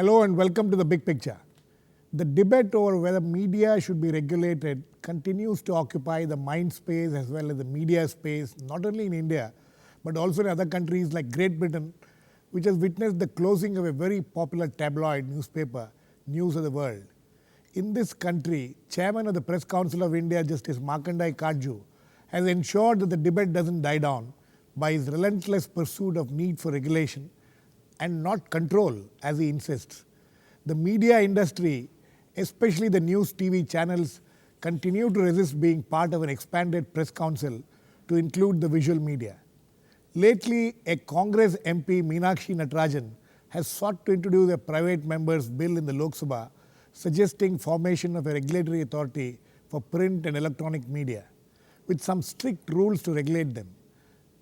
Hello and welcome to The Big Picture. The debate over whether media should be regulated continues to occupy the mind space as well as the media space, not only in India, but also in other countries like Great Britain, which has witnessed the closing of a very popular tabloid newspaper, News of the World. In this country, Chairman of the Press Council of India, Justice Markanday Katju, has ensured that the debate doesn't die down by his relentless pursuit of need for regulation and not control, as he insists. The media industry, especially the news TV channels, continue to resist being part of an expanded press council to include the visual media. Lately, a Congress MP, Meenakshi Natarajan, has sought to introduce a private member's bill in the Lok Sabha, suggesting formation of a regulatory authority for print and electronic media, with some strict rules to regulate them.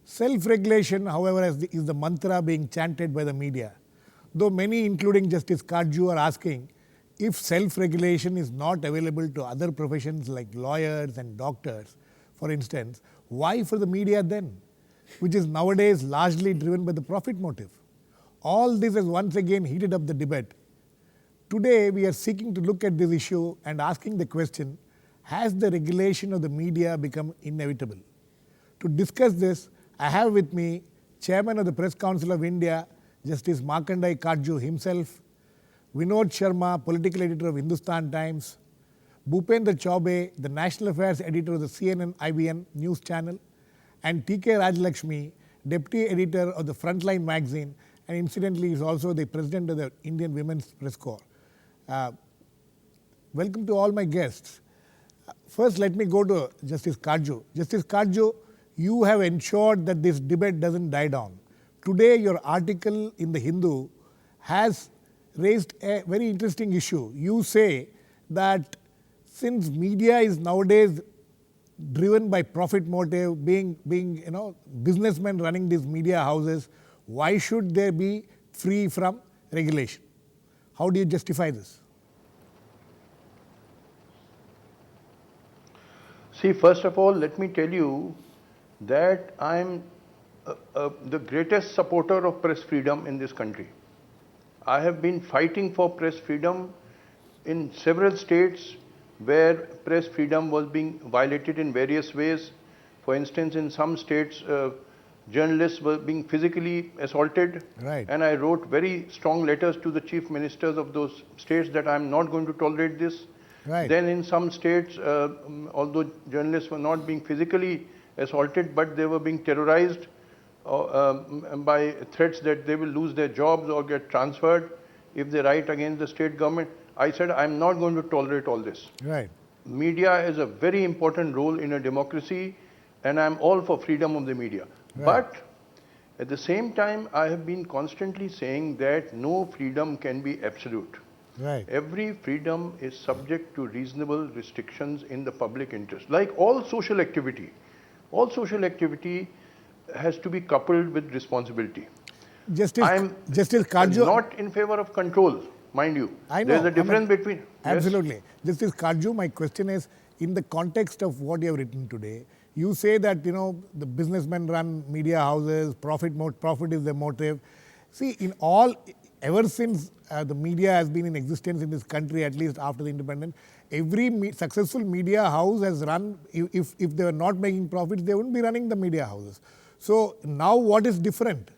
Self-regulation, however, is the mantra being chanted by the media, though many, including Justice Katju, are asking if self-regulation is not available to other professions like lawyers and doctors, for instance, why for the media then, which is nowadays largely driven by the profit motive? All this has once again heated up the debate. Today, we are seeking to look at this issue and asking the question, has the regulation of the media become inevitable? To discuss this, I have with me Chairman of the Press Council of India, Justice Markanday Katju himself, Vinod Sharma, Political Editor of Hindustan Times, Bhupendra Chaubey, the National Affairs Editor of the CNN-IBN News Channel, and T.K.Rajalakshmi, Deputy Editor of the Frontline magazine, and incidentally is also the President of the Indian Women's Press Corps. Welcome to all my guests. First, let me go to Justice Katju. Justice Katju, you have ensured that this debate doesn't die down. Today, your article in The Hindu has raised a very interesting issue. You say that since media is nowadays driven by profit motive, being businessmen running these media houses, why should they be free from regulation? How do you justify this? See, first of all, let me tell you that I am the greatest supporter of press freedom in this country. I have been fighting for press freedom in several states where press freedom was being violated in various ways. For instance, in some states, journalists were being physically assaulted. Right. And I wrote very strong letters to the chief ministers of those states that I am not going to tolerate this. Right. Then in some states, although journalists were not being physically assaulted, but they were being terrorized by threats that they will lose their jobs or get transferred if they write against the state government. I said, I'm not going to tolerate all this. Right. Media has a very important role in a democracy, and I'm all for freedom of the media. Right. But at the same time, I have been constantly saying that no freedom can be absolute. Right. Every freedom is subject to reasonable restrictions in the public interest. Like all social activity has to be coupled with responsibility. Justice Katju, not in favor of control, mind you. I know. There's a difference between... Absolutely. Yes? Justice Katju, my question is, in the context of what you have written today, you say that, the businessmen run media houses, profit is the motive. See, ever since the media has been in existence in this country, at least after the independence, every successful media house has run, if they were not making profits, they wouldn't be running the media houses. So now what is different?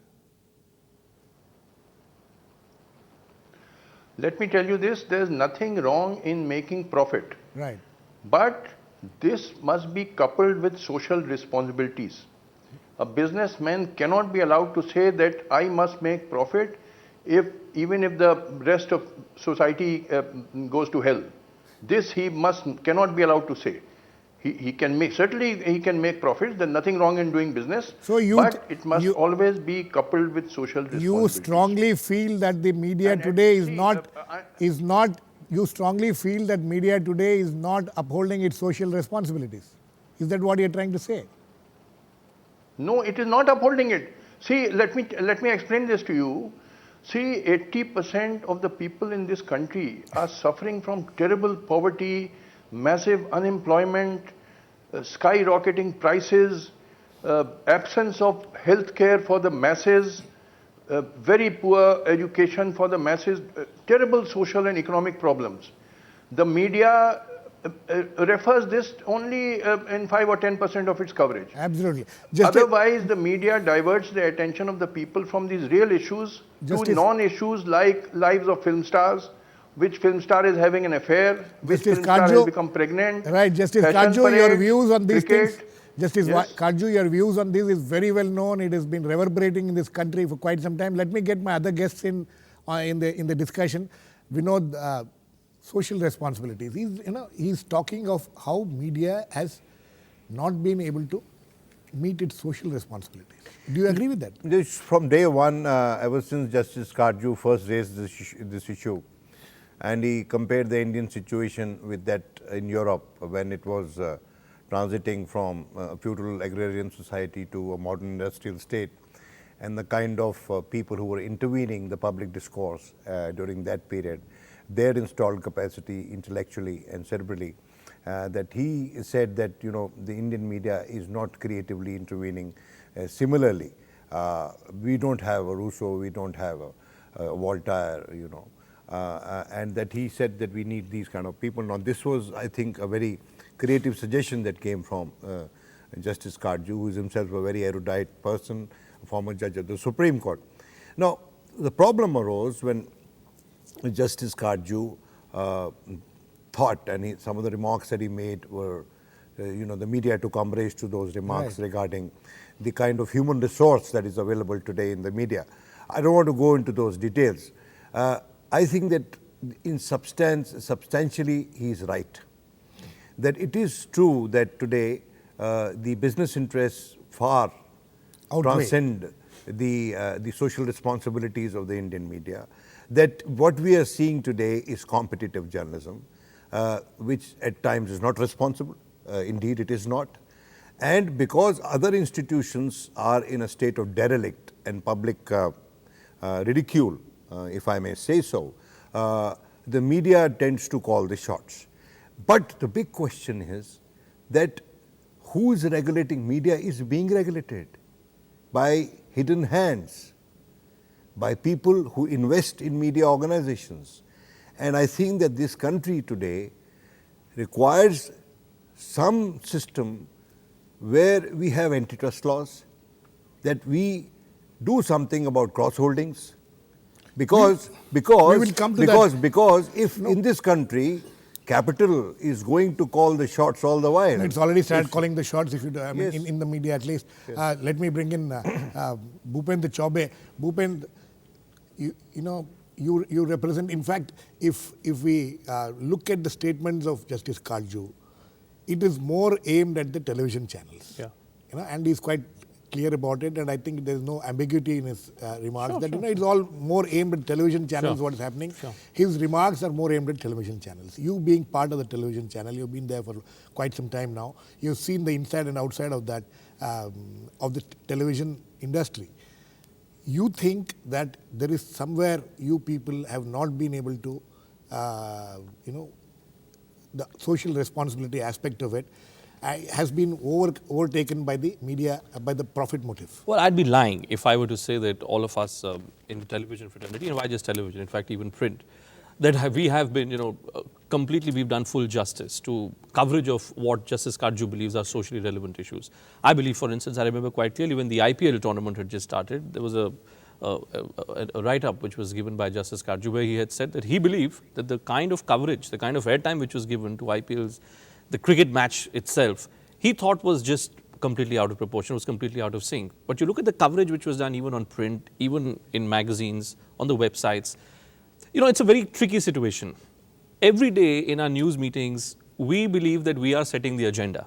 Let me tell you this, there's nothing wrong in making profit. Right. But this must be coupled with social responsibilities. A businessman cannot be allowed to say that I must make profit even if the rest of society goes to hell. This he cannot be allowed to say. He can make, certainly he can make profits, there's nothing wrong in doing business, but it must always be coupled with social responsibilities. You strongly feel that the media today you strongly feel that media today is not upholding its social responsibilities. Is that what you're trying to say? No, it is not upholding it. See, let me explain this to you. See, 80% of the people in this country are suffering from terrible poverty, massive unemployment, skyrocketing prices, absence of health care for the masses, very poor education for the masses, terrible social and economic problems. The media refers this only in 5 or 10% of its coverage. Absolutely. Otherwise, the media diverts the attention of the people from these real issues to non-issues like lives of film stars, which film star is having an affair, which film star has become pregnant. Right, Justice Katju, your views on these things. Justice Katju, your views on this is very well known. It has been reverberating in this country for quite some time. Let me get my other guests in the discussion. Vinod, social responsibilities. He's talking of how media has not been able to meet its social responsibilities. Do you agree with that? From day one, ever since Justice Katju first raised this issue, and he compared the Indian situation with that in Europe when it was transiting from a feudal agrarian society to a modern industrial state, and the kind of people who were intervening the public discourse during that period, their installed capacity intellectually and cerebrally, that he said that the Indian media is not creatively intervening. Similarly, we don't have a Rousseau, we don't have a Voltaire, and that he said that we need these kind of people. Now this was, I think, a very creative suggestion that came from Justice Katju, who is himself a very erudite person, a former judge of the Supreme Court. Now the problem arose when Justice Katju thought, and some of the remarks that he made were, the media took umbrage to those remarks regarding the kind of human resource that is available today in the media. I don't want to go into those details. I think that in substantially he is right. That it is true that today the business interests far transcend the social responsibilities of the Indian media. That what we are seeing today is competitive journalism, which at times is not responsible. Indeed, it is not. And because other institutions are in a state of derelict and public ridicule, if I may say so, the media tends to call the shots. But the big question is that who is regulating media is being regulated by hidden hands, by people who invest in media organizations. And I think that this country today requires some system where we have antitrust laws, that we do something about cross holdings, because if in this country capital is going to call the shots all the while. It's already started calling the shots, if you do, in the media at least. Yes. Let me bring in Bhupendra Chaubey. Bhupendra, you represent, in fact, if we look at the statements of Justice Katju, it is more aimed at the television channels. Yeah. And he's quite clear about it, and I think there's no ambiguity in his remarks it's all more aimed at television channels, what is happening. His remarks are more aimed at television channels. You being part of the television channel, you've been there for quite some time now. You've seen the inside and outside of that, of the television industry. You think that there is somewhere you people have not been able to, the social responsibility aspect of it has been overtaken by the media, by the profit motive. Well, I'd be lying if I were to say that all of us in the television fraternity, and why just television, in fact even print, that we have been, completely, we've done full justice to coverage of what Justice Katju believes are socially relevant issues. I believe, for instance, I remember quite clearly when the IPL tournament had just started, there was a write-up which was given by Justice Katju where he had said that he believed that the kind of coverage, the kind of airtime which was given to IPL's, the cricket match itself, he thought was just completely out of proportion, was completely out of sync. But you look at the coverage which was done even on print, even in magazines, on the websites, it's a very tricky situation. Every day in our news meetings, we believe that we are setting the agenda,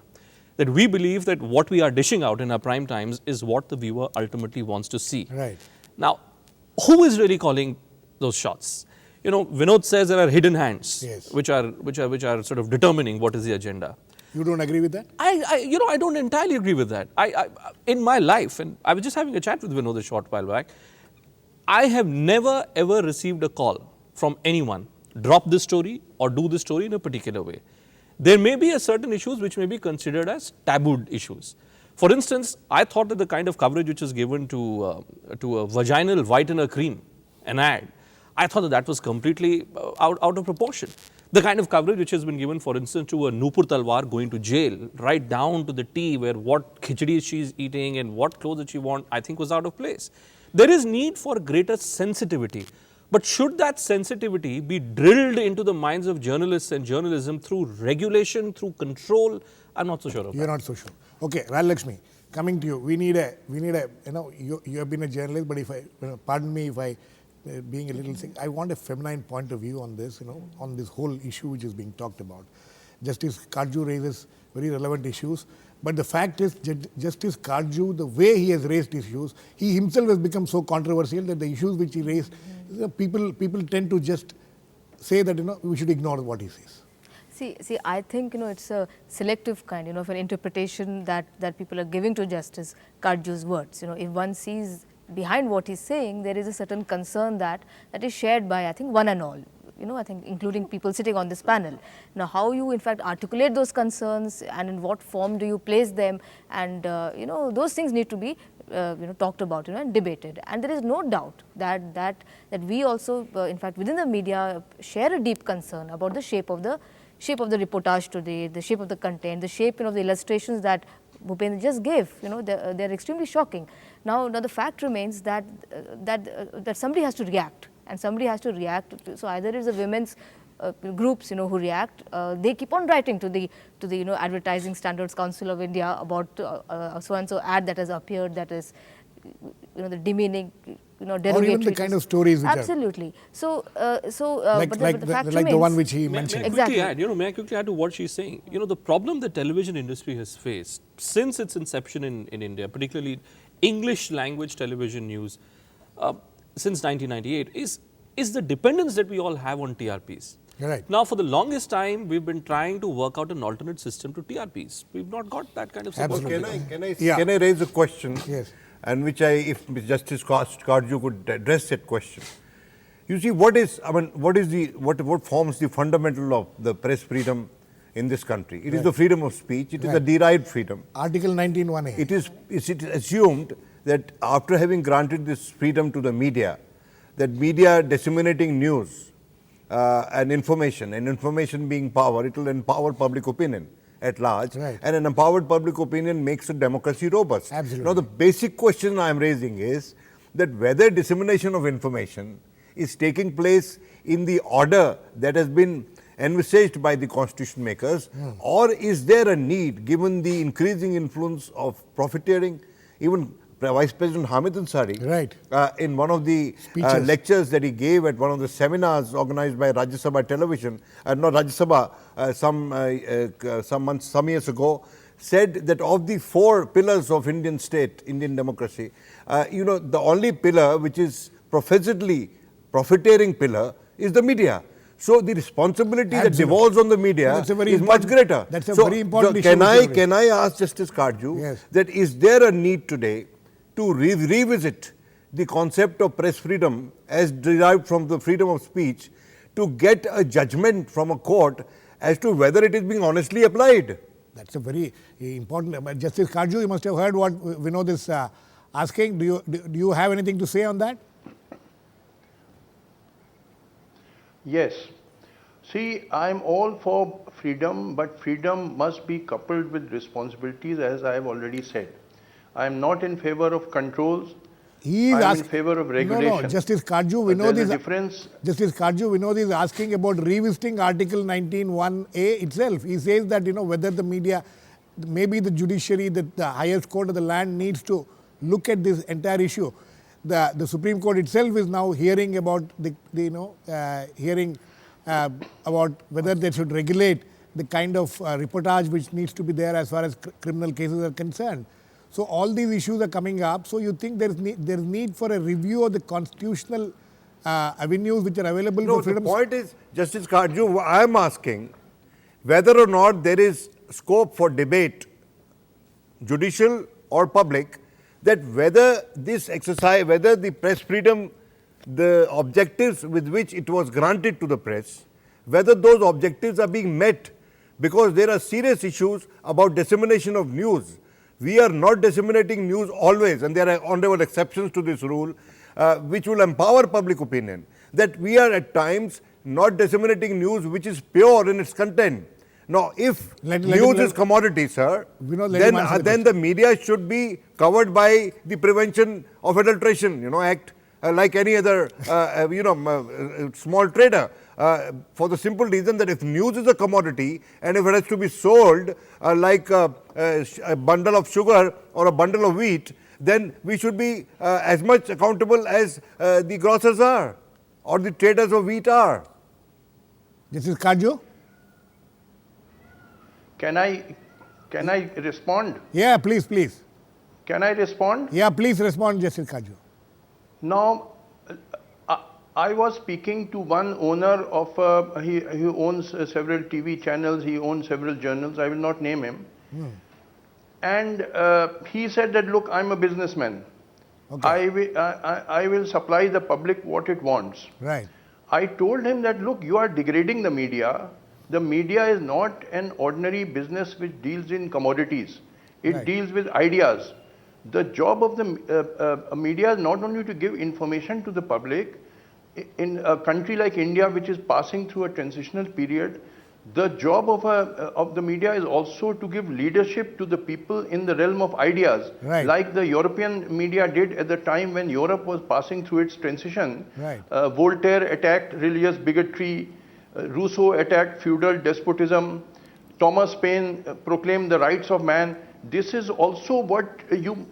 that we believe that what we are dishing out in our prime times is what the viewer ultimately wants to see. Right. Now, who is really calling those shots? Vinod says there are hidden hands, which are sort of determining what is the agenda. You don't agree with that? I don't entirely agree with that. In my life, and I was just having a chat with Vinod a short while back, I have never ever received a call from anyone, drop this story or do this story in a particular way. There may be a certain issues which may be considered as tabooed issues. For instance, I thought that the kind of coverage which is given to a vaginal whitener cream, an ad, I thought that that was completely out of proportion. The kind of coverage which has been given, for instance, to a Nupur Talwar going to jail, right down to the T, where what khichdi she's eating and what clothes that she wants, I think was out of place. There is need for greater sensitivity. But should that sensitivity be drilled into the minds of journalists and journalism through regulation, through control? I'm not so sure of that. You're not so sure. Okay, Rajalakshmi, coming to you, we need a, you have been a journalist, but if I, pardon me if I, being a little sick, I want a feminine point of view on this, on this whole issue which is being talked about. Justice Katju raises very relevant issues, but the fact is, Justice Katju, the way he has raised issues, he himself has become so controversial that the issues which he raised, people tend to just say that, we should ignore what he says. See, I think, it's a selective kind, of an interpretation that people are giving to Justice Katju's words. If one sees behind what he's saying, there is a certain concern that is shared by, I think, one and all. I think including people sitting on this panel. Now, how you in fact articulate those concerns and in what form do you place them, and those things need to be talked about, and debated. And there is no doubt that we also, in fact, within the media, share a deep concern about the shape of the reportage today, the shape of the content, the shape of the illustrations that Bhupendra just gave. They're extremely shocking. Now the fact remains that somebody has to react, and somebody has to react. So either it's the women's groups, who react. They keep on writing to the Advertising Standards Council of India about so and so ad that has appeared, that is, the demeaning, derogatory. Or even the kind of stories which absolutely. Are But the fact like remains, the one which he mentioned. Exactly. May I quickly add to what she's saying? The problem the television industry has faced since its inception in India, particularly English language television news, since 1998, is the dependence that we all have on TRPs. You're right. Now, for the longest time, we've been trying to work out an alternate system to TRPs. We've not got that kind of support. Can I raise a question? Yes. And which if Justice Katju could address that question. You see, what forms the fundamental of the press freedom in this country? It is the freedom of speech. It is a derived freedom. Article 19(1)(a). It is assumed that after having granted this freedom to the media, that media disseminating news and information being power, it will empower public opinion at large, right. And an empowered public opinion makes a democracy robust. Absolutely. Now, the basic question I am raising is that whether dissemination of information is taking place in the order that has been envisaged by the constitution makers, or is there a need, given the increasing influence of profiteering? Even Vice President Hamid Ansari, right. In one of the lectures that he gave at one of the seminars organized by Rajya Sabha television, not Rajya Sabha, some years ago, said that of the 4 pillars of Indian state, Indian democracy, the only pillar which is professedly profiteering pillar is the media. So the responsibility that devolves on the media is much greater. That's a very important issue. Can I ask Justice Katju that is there a need today to revisit the concept of press freedom as derived from the freedom of speech, to get a judgment from a court as to whether it is being honestly applied? That's a very important. Justice Katju, you must have heard what Vinod is asking. Do you have anything to say on that? Yes. See, I'm all for freedom, but freedom must be coupled with responsibilities, as I have already said. I am not in favor of controls. I am in favor of regulation. No, Justice Katju, Vinod is difference. Justice Katju, Vinod is asking about revisiting Article 19(1)(a) itself. He says that whether the media, maybe the judiciary, the highest court of the land needs to look at this entire issue. The Supreme Court itself is now hearing about about whether they should regulate the kind of reportage which needs to be there as far as criminal cases are concerned. So all these issues are coming up. So you think there's need for a review of the constitutional avenues which are available for freedom? The point is, Justice Katju, I am asking whether or not there is scope for debate, judicial or public, that whether this exercise, whether the press freedom, the objectives with which it was granted to the press, whether those objectives are being met, because there are serious issues about dissemination of news. We are not disseminating news always, and there are honorable exceptions to this rule, which will empower public opinion, that we are at times not disseminating news which is pure in its content. Now, if news is commodity, sir, then the media should be covered by the Prevention of Adulteration, Act, like any other, small trader. For the simple reason that if news is a commodity and if it has to be sold like a bundle of sugar or a bundle of wheat, then we should be as much accountable as the grocers are or the traders of wheat are. This is Katju. Can I respond? Yeah, please. Can I respond? Yeah, please respond, Justice Katju. Now, I was speaking to one owner of, he owns several TV channels, he owns several journals, I will not name him. And he said that, look, I'm a businessman. Okay. I will supply the public what it wants. Right. I told him that, look, you are degrading the media. The media is not an ordinary business which deals in commodities. It deals with ideas. The job of the media is not only to give information to the public. In a country like India, which is passing through a transitional period, the job of the media is also to give leadership to the people in the realm of ideas, like the European media did at the time when Europe was passing through its transition. Voltaire attacked religious bigotry, Rousseau attacked feudal despotism, Thomas Paine proclaimed the rights of man. This is also what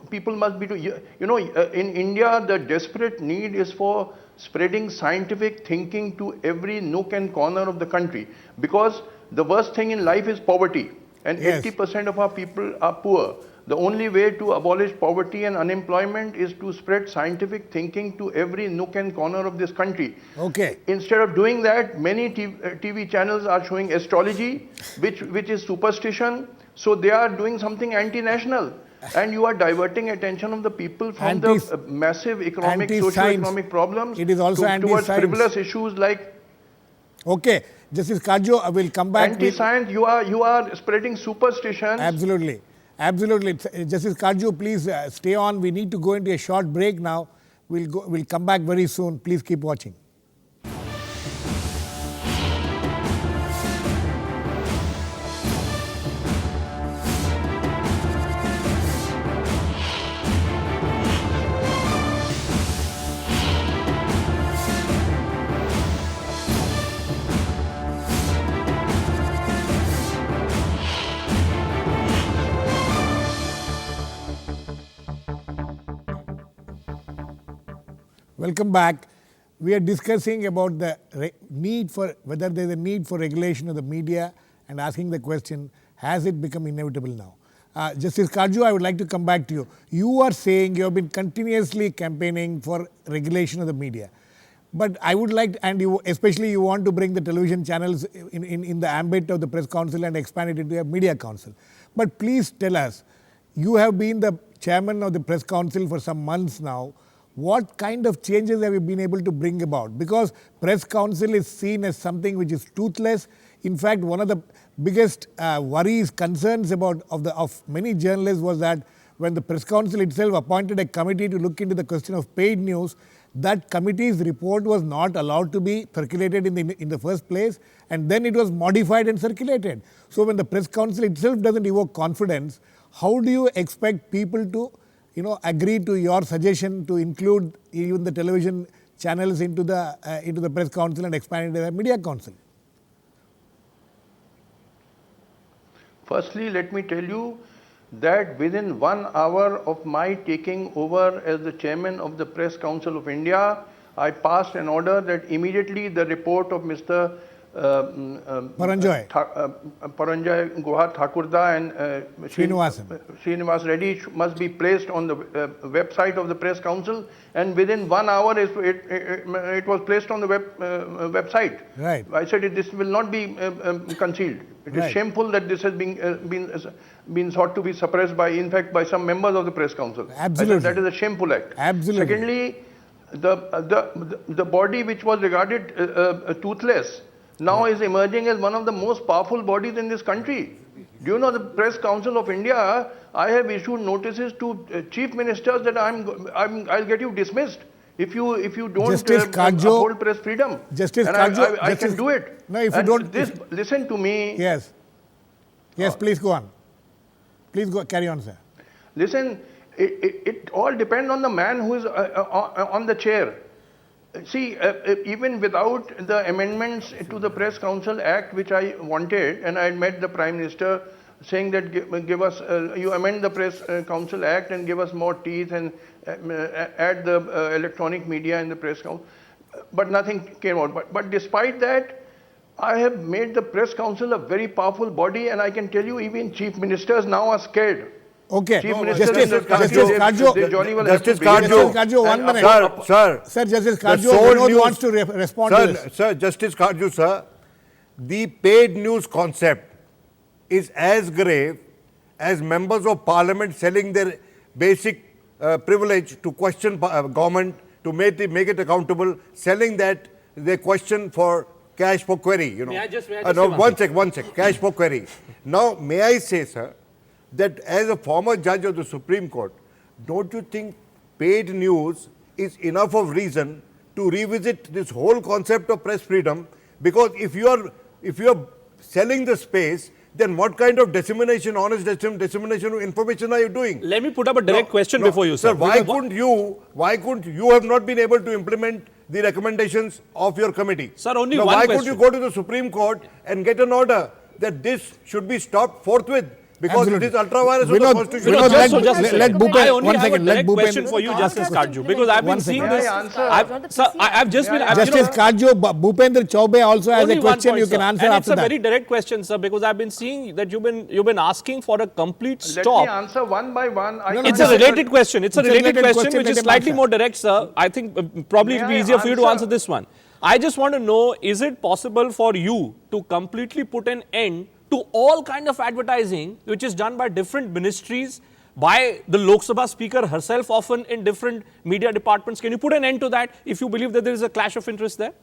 people must be doing. In India, the desperate need is for spreading scientific thinking to every nook and corner of the country, because the worst thing in life is poverty, and 80% of our people are poor. The only way to abolish poverty and unemployment is to spread scientific thinking to every nook and corner of this country. Okay. Instead of doing that, many TV channels are showing astrology, which is superstition. So they are doing something anti-national. And you are diverting attention of the people from the massive economic, socio-economic problems it is also towards frivolous issues like... Okay. Justice Katju, I will come back. Anti-science, you are spreading superstitions. Absolutely. Justice Katju, please stay on. We need to go into a short break now. We'll come back very soon. Please keep watching. Welcome back. We are discussing about the need for, whether there is a need for regulation of the media, and asking the question, has it become inevitable now? Justice Katju, I would like to come back to you. You are saying you have been continuously campaigning for regulation of the media. But I would like, and you, especially you want to bring the television channels in the ambit of the Press Council and expand it into a media council. But please tell us, you have been the chairman of the Press Council for some months now. What kind of changes have you been able to bring about? Because Press Council is seen as something which is toothless. In fact, one of the biggest worries, concerns of many journalists was that when the Press Council itself appointed a committee to look into the question of paid news, that committee's report was not allowed to be circulated in the first place, and then it was modified and circulated. So when the Press Council itself doesn't evoke confidence, how do you expect people to agree to your suggestion to include even the television channels into the Press Council and expand into the Media Council? Firstly, let me tell you that within 1 hour of my taking over as the chairman of the Press Council of India, I passed an order that immediately the report of Mr. Paranjoy Guha Thakurda and Srinivas Reddy must be placed on the website of the Press Council, and within 1 hour it was placed on the website. Right. I said this will not be concealed. It is shameful that this has been sought to be suppressed by, in fact, by some members of the Press Council. Absolutely. That is a shameful act. Absolutely. Secondly, the body which was regarded toothless now is emerging as one of the most powerful bodies in this country. Do you know the Press Council of India? I have issued notices to chief ministers that I'll get you dismissed if you don't Justice uphold press freedom. Justice and Katju, I can do it. No, if you and don't. Listen to me. Yes. Yes, please go on. Please go, carry on, sir. Listen, it all depends on the man who is on the chair. See, even without the amendments to the Press Council Act, which I wanted, and I met the Prime Minister saying that give us, you amend the Press Council Act and give us more teeth and add the electronic media in the Press Council, but nothing came out. But despite that, I have made the Press Council a very powerful body, and I can tell you even chief ministers now are scared. Okay. Chief No, Minister Justice Katju, Justice Katju, 1 minute. Sir, Justice the Katju, sole Vinod news- wants to respond to this. Sir, Justice Katju, sir, the paid news concept is as grave as members of parliament selling their basic privilege to question government, to make it accountable, selling that they question for cash for query, you know. May I just say no, one one sec, cash for query. Now, may I say, sir, that as a former judge of the Supreme Court, don't you think paid news is enough of reason to revisit this whole concept of press freedom? Because if you are selling the space, then what kind of dissemination, honest dissemination of information are you doing? Let me put up a direct question before you, sir. Sir, why couldn't you have not been able to implement the recommendations of your committee? Sir, only now, one why question. could you go to the Supreme Court and get an order that this should be stopped forthwith? Because Absolutely. it is ultra-virus of the Vinod, Constitution. Vinod, let Bhupendra- I only one have second, a let direct Bhupendra- question for you, Justice Katju, because I've been One seeing second. this. May I answer? Sir, I've just been. Justice Katju, Bhupendra Chaubey also has Only a one question point, you can sir. answer and after it's a that. very direct question, sir, because I've been seeing that you've been asking for a complete Let stop. me answer one by one. It's a related question. It's a related question which let is him slightly answer. more direct, sir. I think probably it'll be May I easier for you to answer? answer this one. I just want to know, is it possible for you to completely put an end to all kind of advertising which is done by different ministries, by the Lok Sabha Speaker herself, often in different media departments? Can you put an end to that if you believe that there is a clash of interest there?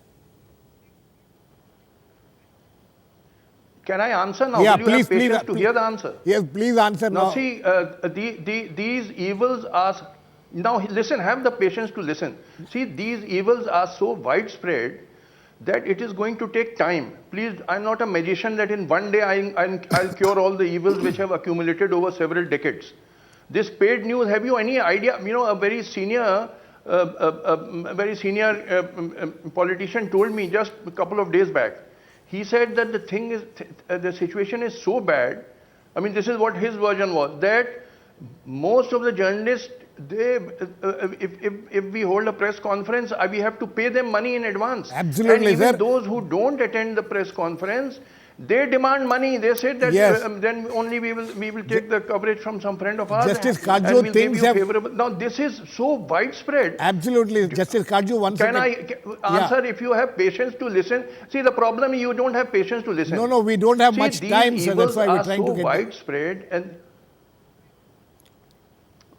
Can I answer now? Yeah, Will you please, have patience please, to hear the answer? Yes, please answer now. Now see, these evils are, now listen, have the patience to listen. See, these evils are so widespread that it is going to take time. Please, I'm not a magician that in one day I'll cure all the evils which have accumulated over several decades. This paid news, have you any idea? You know, a very senior politician told me just a couple of days back. He said that the thing is, the situation is so bad. I mean, this is what his version was, that most of the journalists, they, if we hold a press conference, we have to pay them money in advance. Absolutely, and even sir. those who don't attend the press conference, they demand money. They said that Yes. then only we will take the coverage from some friend of ours. Justice and Katju, we'll give things you have- favorable. Now this is so widespread. Absolutely. Justice Katju, one Can second. I answer if you have patience to listen? See, the problem is you don't have patience to listen. No, we don't have See, much these time, sir. That's evils why we're are trying so to get. widespread and.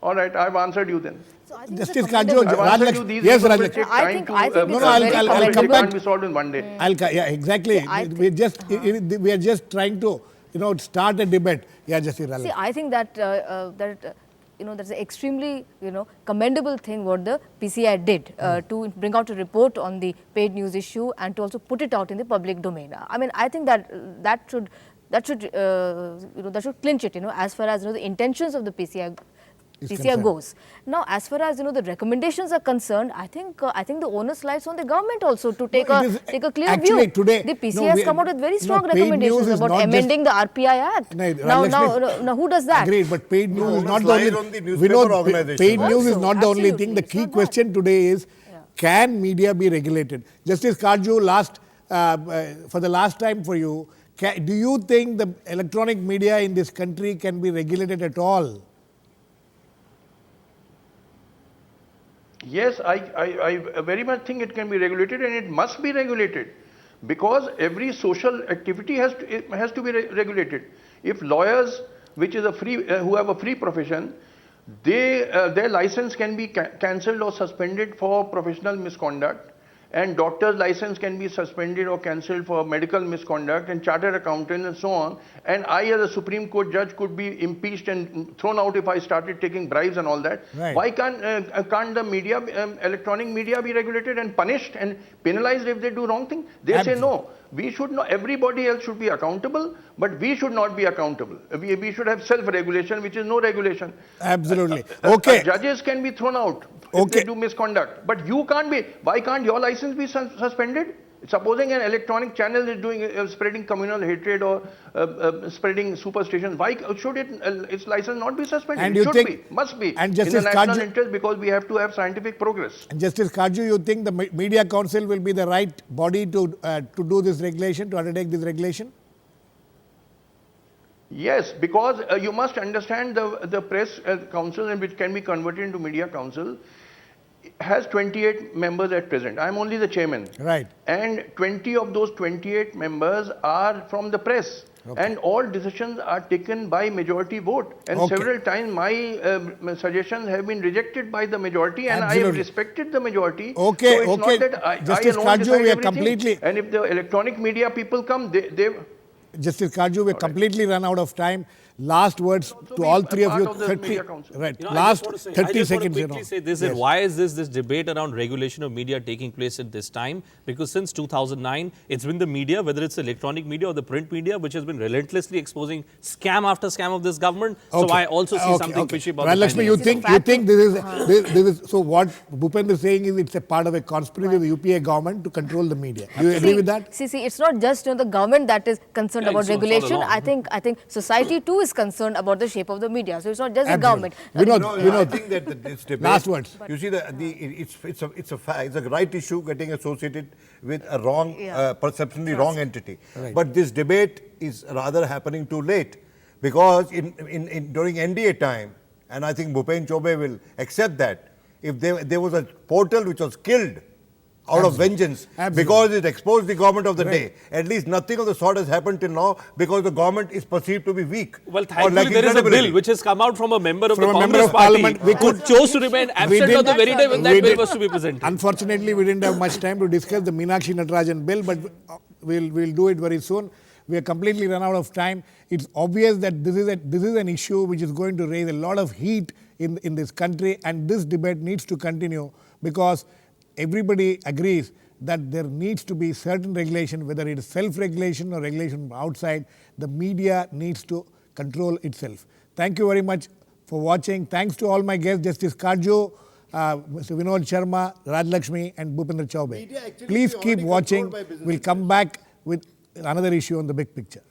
All right, I've answered you then. So I think Justice it's a commendable- Katju, I've answered Rajlakshmi. you. These Yes, evils will Rajlakshmi. take I time think- to, I think No, it's no, a I'll very come commendable- back. can't be solved in one day. Exactly. I We're just, we are just trying to, start a debate. Yeah, Justice See, Rajlakshmi. I think that that's an extremely commendable thing what the PCI did to bring out a report on the paid news issue and to also put it out in the public domain. I mean, I think that should clinch it, as far as the intentions of the PCI concerned. goes. Now, as far as the recommendations are concerned, I think the onus lies on the government also to take it is a clear actually view. today- The PCI no, has we- come out with very strong paid news recommendations is about not just- amending the RPI Act. No, Now, Rajlakshmi, who does that? Agreed, but paid news is onus not the lies only. on the newspaper organization. Paid news is Also, not the only absolutely, thing. The it's key not that. question today is, can media be regulated? Justice Katju, for the last time for you, do you think the electronic media in this country can be regulated at all? Yes, I very much think it can be regulated, and it must be regulated, because every social activity has to be regulated. If lawyers, which is who have a free profession, their license can be cancelled or suspended for professional misconduct, and doctor's license can be suspended or cancelled for medical misconduct, and chartered accountant and so on, and I as a Supreme Court judge could be impeached and thrown out if I started taking bribes and all that. Right. Why can't the media, electronic media be regulated and punished and penalized if they do wrong thing? They say no. We should not, everybody else should be accountable, but we should not be accountable. We should have self-regulation, which is no regulation. Absolutely. Okay. Judges can be thrown out if they do misconduct, but you can't be. Why can't your license be suspended? Supposing an electronic channel is doing spreading communal hatred or spreading superstitions, why should its license not be suspended? And it you should think, be, must be, and in the Justice national Katju, interest, because we have to have scientific progress. and Justice Katju, you think the Media Council will be the right body to do this regulation, to undertake this regulation? Yes, because you must understand the press council, and which can be converted into media council, has 28 members at present. I am only the chairman. Right. And 20 of those 28 members are from the press. Okay. And all decisions are taken by majority vote. And several times my suggestions have been rejected by the majority, and I have respected the majority. Okay, so it's okay. not that I Justice alone Katju, decide we are everything. completely... And if the electronic media people come, Justice Katju, we completely run out of time. Last words to all three of you. 30, right. Last 30 seconds. I just want to quickly say this: that why is this debate around regulation of media taking place at this time? Because since 2009, it's been the media, whether it's electronic media or the print media, which has been relentlessly exposing scam after scam of this government. So I also see something fishy about Rajalakshmi, you think this is so? What Bhupendra is saying is it's a part of a conspiracy of the UPA government to control the media. Do you agree with that? See, it's not just the government that is concerned about regulation. I think society too is concerned about the shape of the media. So it's not just the government. Vinod, I think that this debate. Last words. You see, it's a right issue getting associated with a wrong, perceptionally wrong entity. Right. But this debate is rather happening too late, because during NDA time, and I think Bhupendra Chaubey will accept that, if there was a portal which was killed out of vengeance because it exposed the government of the day. At least nothing of the sort has happened till now, because the government is perceived to be weak. Well, thankfully there is a bill which has come out from a member of the Congress party who chose to remain absent on the very day when that bill was to be presented. Unfortunately, we didn't have much time to discuss the Meenakshi Natarajan bill, but we'll do it very soon. We are completely run out of time. It's obvious that this is an issue which is going to raise a lot of heat in this country, and this debate needs to continue, because everybody agrees that there needs to be certain regulation, whether it is self-regulation or regulation from outside. The media needs to control itself. Thank you very much for watching. Thanks to all my guests, Justice Katju, Mr. Vinod Sharma, Rajalakshmi and Bhupendra Chaubey. Please keep watching. We'll come back with another issue on The Big Picture.